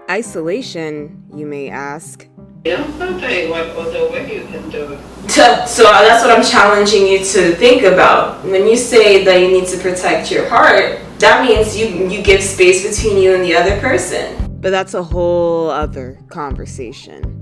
Isolation, you may ask. Yeah, I'll tell you what other way you can do it. So that's what I'm challenging you to think about. When you say that you need to protect your heart, that means you give space between you and the other person. But that's a whole other conversation.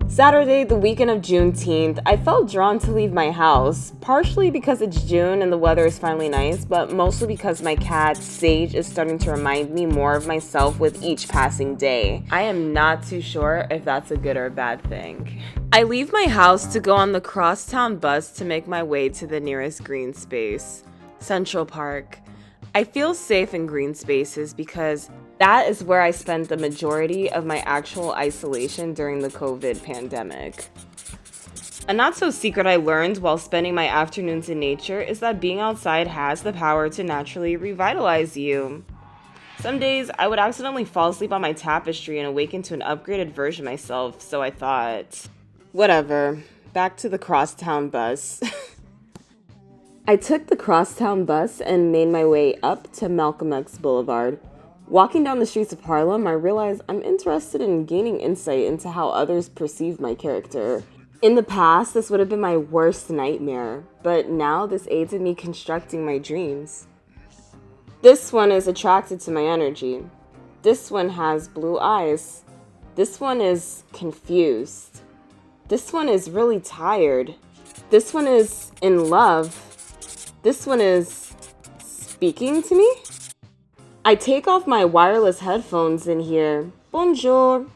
Saturday, the weekend of Juneteenth, I felt drawn to leave my house, partially because it's June and the weather is finally nice, but mostly because my cat, Sage, is starting to remind me more of myself with each passing day. I am not too sure if that's a good or a bad thing. I leave my house to go on the crosstown bus to make my way to the nearest green space, Central Park. I feel safe in green spaces because that is where I spent the majority of my actual isolation during the COVID pandemic. A not so secret I learned while spending my afternoons in nature is that being outside has the power to naturally revitalize you. Some days I would accidentally fall asleep on my tapestry and awaken to an upgraded version of myself, so I thought, whatever, back to the crosstown bus. I took the crosstown bus and made my way up to Malcolm X Boulevard. Walking down the streets of Harlem, I realized I'm interested in gaining insight into how others perceive my character. In the past, this would have been my worst nightmare, but now this aids in me constructing my dreams. This one is attracted to my energy. This one has blue eyes. This one is confused. This one is really tired. This one is in love. This one is speaking to me? I take off my wireless headphones and hear, bonjour,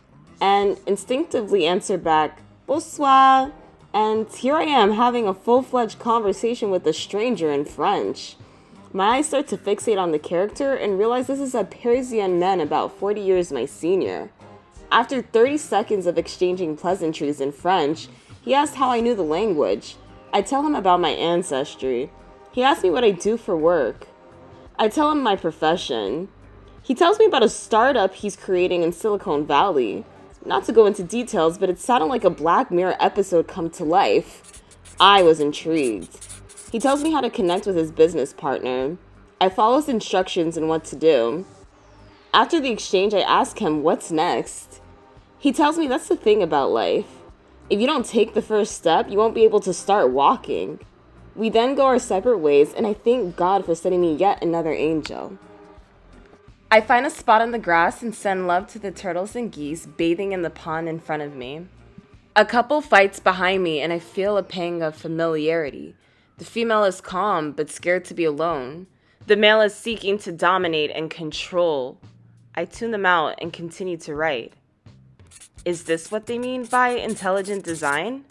and instinctively answer back, bonsoir, and here I am having a full-fledged conversation with a stranger in French. My eyes start to fixate on the character and realize this is a Parisian man about 40 years my senior. After 30 seconds of exchanging pleasantries in French, he asked how I knew the language. I tell him about my ancestry. He asks me what I do for work. I tell him my profession. He tells me about a startup he's creating in Silicon Valley. Not to go into details, but it sounded like a Black Mirror episode come to life. I was intrigued. He tells me how to connect with his business partner. I follow his instructions and what to do. After the exchange, I ask him what's next. He tells me that's the thing about life. If you don't take the first step, you won't be able to start walking. We then go our separate ways, and I thank God for sending me yet another angel. I find a spot in the grass and send love to the turtles and geese bathing in the pond in front of me. A couple fights behind me, and I feel a pang of familiarity. The female is calm, but scared to be alone. The male is seeking to dominate and control. I tune them out and continue to write. Is this what they mean by intelligent design?